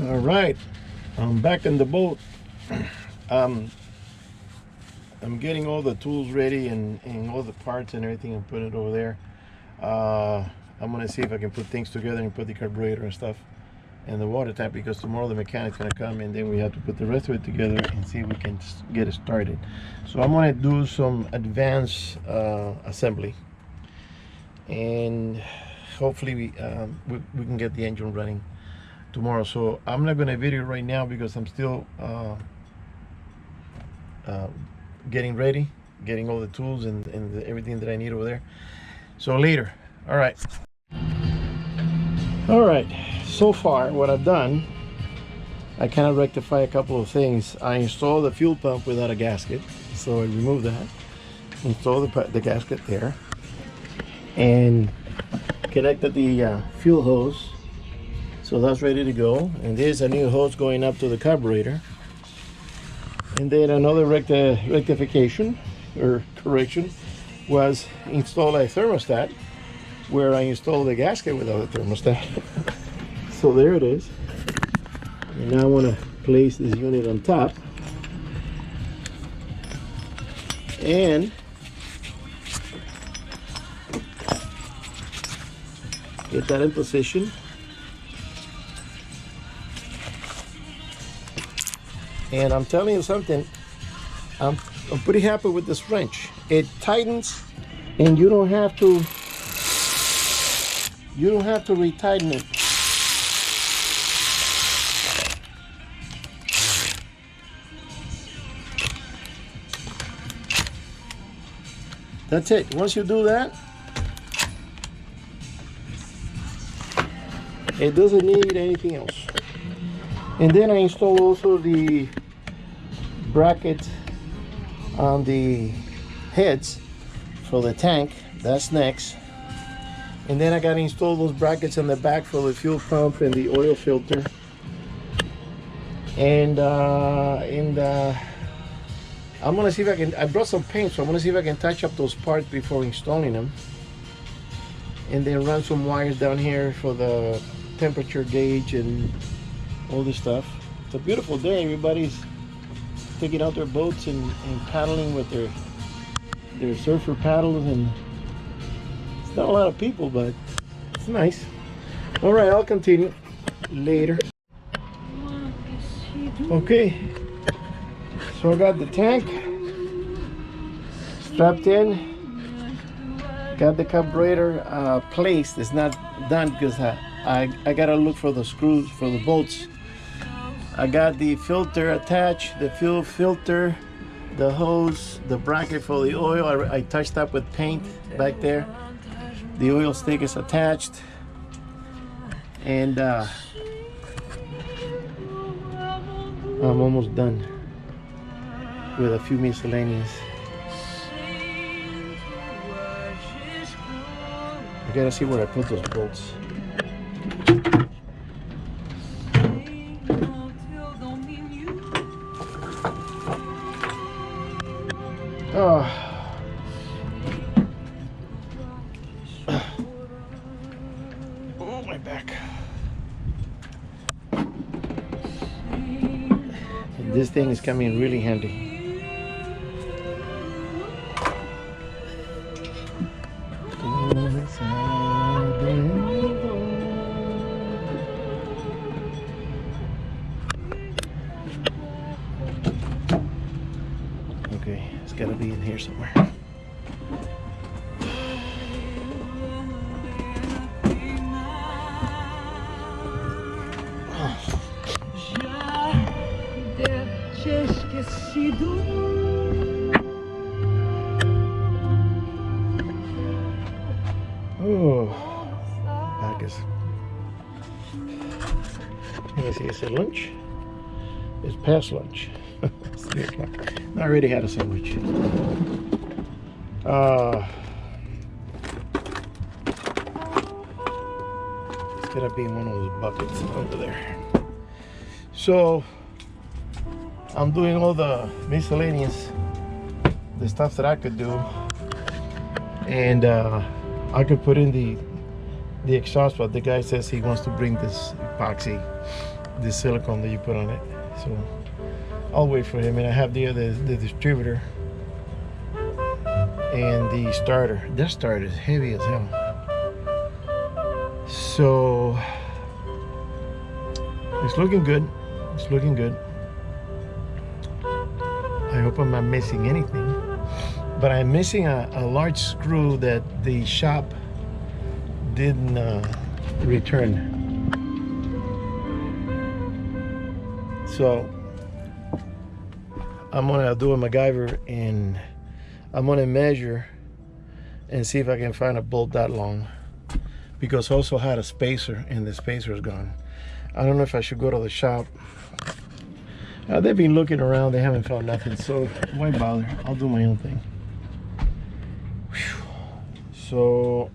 All right, I'm back in the boat. I'm getting all the tools ready and all the parts and everything and put it over there. I'm gonna see if I can put things together and put the carburetor and stuff and the water tap, because tomorrow the mechanic's gonna come and then we have to put the rest of it together and see if we can get it started. So I'm gonna do some advanced assembly, and hopefully we can get the engine running tomorrow. So I'm not going to video right now because I'm still getting ready, getting all the tools and everything that I need over there. So later. All right, so far what I've done, I kind of rectify a couple of things. I installed the fuel pump without a gasket, so I removed that, installed the gasket there, and connected the fuel hose, so that's ready to go. And there's a new hose going up to the carburetor. And then another rectification or correction was install a thermostat, where I installed the gasket without a thermostat. So there it is. And now I want to place this unit on top and get that in position. And I'm telling you something, I'm pretty happy with this wrench. It tightens, and you don't have to retighten it. That's it. Once you do that, it doesn't need anything else. And then I install also the bracket on the heads for the tank. That's next. And then I got to install those brackets on the back for the fuel pump and the oil filter. And I'm gonna see if I can. I brought some paint, so I'm gonna see if I can touch up those parts before installing them. And then run some wires down here for the temperature gauge and all this stuff. It's a beautiful day. Everybody's taking out their boats and paddling with their surfer paddles, and it's not a lot of people, but it's nice. All right, I'll continue later. Okay, so I got the tank strapped in, got the carburetor placed. It's not done because I gotta look for the screws for the bolts. I got the filter attached, the fuel filter, the hose, the bracket for the oil. I touched up with paint back there. The oil stick is attached, and I'm almost done with a few miscellaneous. I gotta see where I put those bolts. Oh, my back. And this thing is coming really handy. Okay, it's got to be in here somewhere. Oh, back is. Let me see, is it lunch? It's past lunch. It's 3 o'clock. I already had a sandwich. It's gonna be in one of those buckets over there. So I'm doing all the miscellaneous, the stuff that I could do, and I could put in the exhaust, but the guy says he wants to bring this epoxy the silicone that you put on it. So I'll wait for him, and I have the distributor and the starter. This starter is heavy as hell. So it's looking good. It's looking good. I hope I'm not missing anything, but I'm missing a large screw that the shop didn't return. So I'm gonna do a MacGyver and I'm gonna measure and see if I can find a bolt that long, because I also had a spacer and the spacer is gone. I don't know if I should go to the shop. They've been looking around, they haven't found nothing, so why bother? I'll do my own thing. Whew. So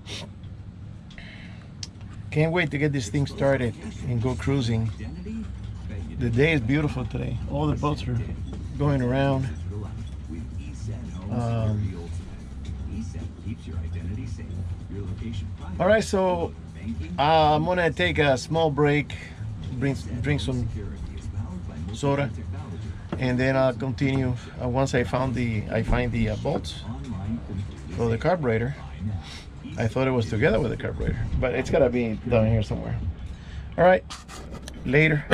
can't wait to get this thing started and go cruising. The day is beautiful today. All the boats are going around. All right, so I'm gonna take a small break, drink some soda, and then I'll continue once I find the bolts for the carburetor. I thought it was together with the carburetor, but it's gotta be down here somewhere. All right, later.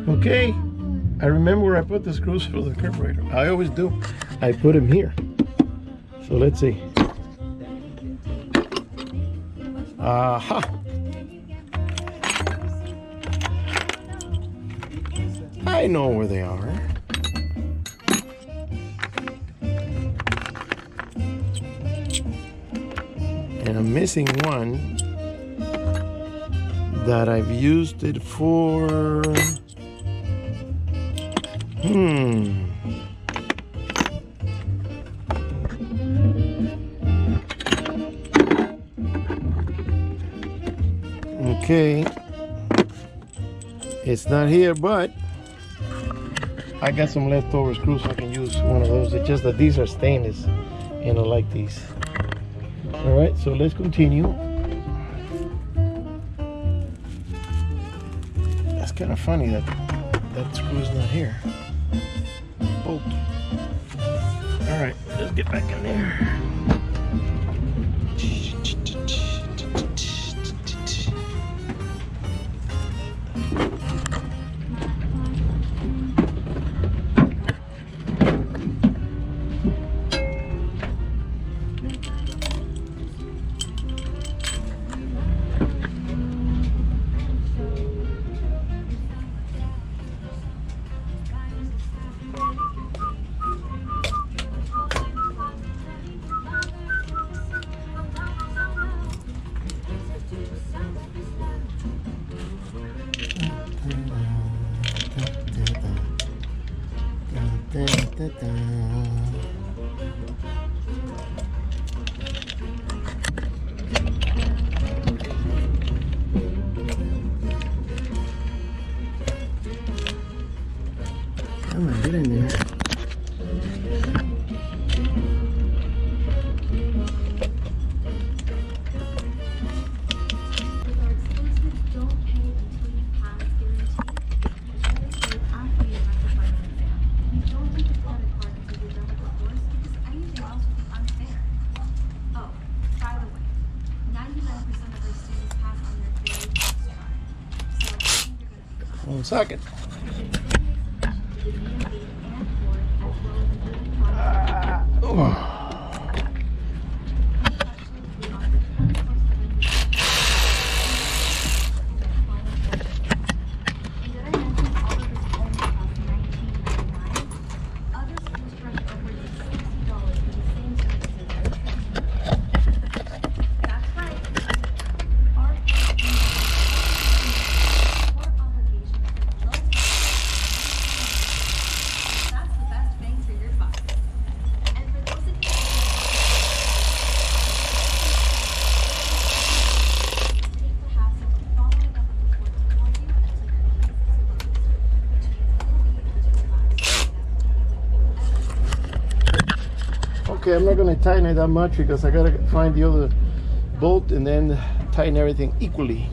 Okay, I remember where I put the screws for the carburetor. I always do. I put them here. So let's see. Aha! I know where they are. And I'm missing one that I've used it for. Okay, it's not here, but I got some leftover screws, so I can use one of those. It's just that these are stainless and I like these. All right, so let's continue. That's kind of funny that screw's not here. Bolt. All right, let's get back in there. Come on, get in there. One second. Okay, I'm not going to tighten it that much because I got to find the other bolt and then tighten everything equally.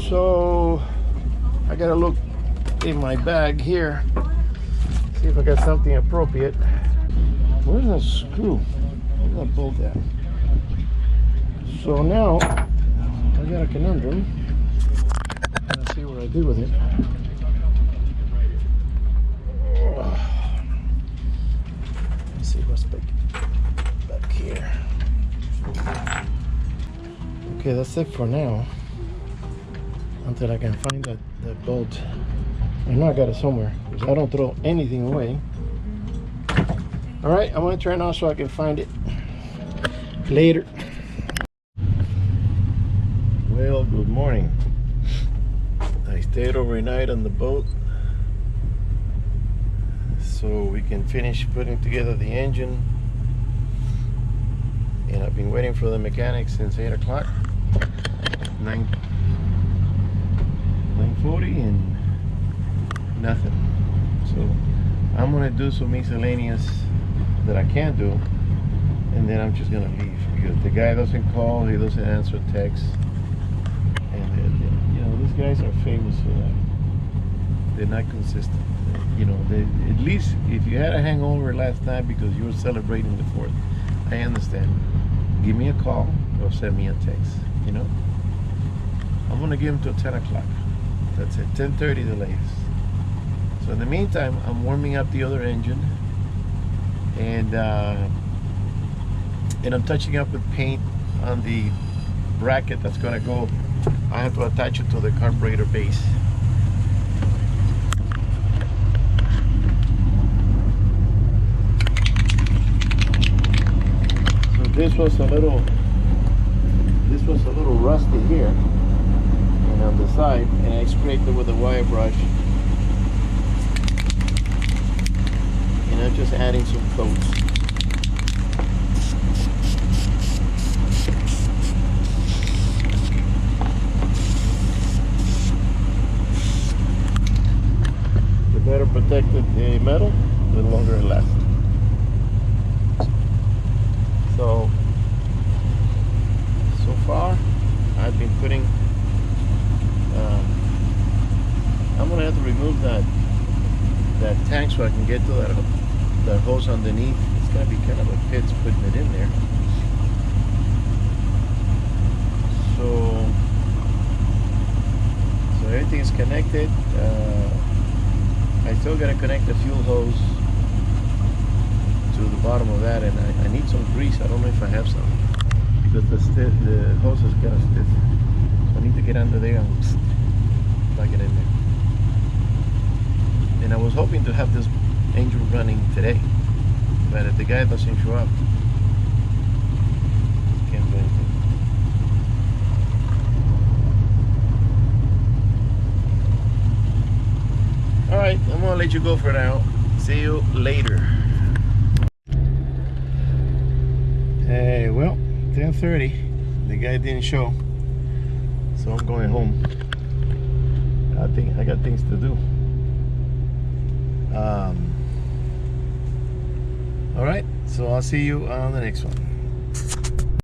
So I gotta look in my bag here, see if I got something appropriate. Where's that screw? Where's that bolt at? So now I got a conundrum. Let's see what I do with it. Let's see what's back here. Okay, that's it for now. Until I can find that bolt. I know I got it somewhere, because I don't throw anything away. Alright, I'm going to turn on so I can find it later. Well, good morning. I stayed overnight on the boat so we can finish putting together the engine. And I've been waiting for the mechanic since 8 o'clock. 9:40 and nothing. So I'm gonna do some miscellaneous that I can do, and then I'm just gonna leave because the guy doesn't call, he doesn't answer texts, and you know, these guys are famous for that. They're not consistent. You know, at least if you had a hangover last night because you were celebrating the 4th, I understand. Give me a call or send me a text. You know, I'm gonna give them till 10 o'clock. That's it, 10:30 the latest. So in the meantime, I'm warming up the other engine, and I'm touching up with paint on the bracket that's gonna go. I have to attach it to the carburetor base. So this was a little rusty here and on the side, and I scraped it with a wire brush, and I'm just adding some coats. The better protected the metal, the longer it lasts. So far I've been putting I'm gonna have to remove that tank so I can get to that hose underneath. It's gonna be kind of a pit putting it in there. So everything is connected. I still gotta connect the fuel hose to the bottom of that, and I need some grease. I don't know if I have some, because the hose is kind of stiff. So I need to get under there and plug it in there. And I was hoping to have this engine running today, but if the guy doesn't show up, can't do anything. Alright, I'm gonna let you go for now. See you later. Hey, well, 10:30. The guy didn't show, so I'm going home. I think I got things to do. All right, so I'll see you on the next one.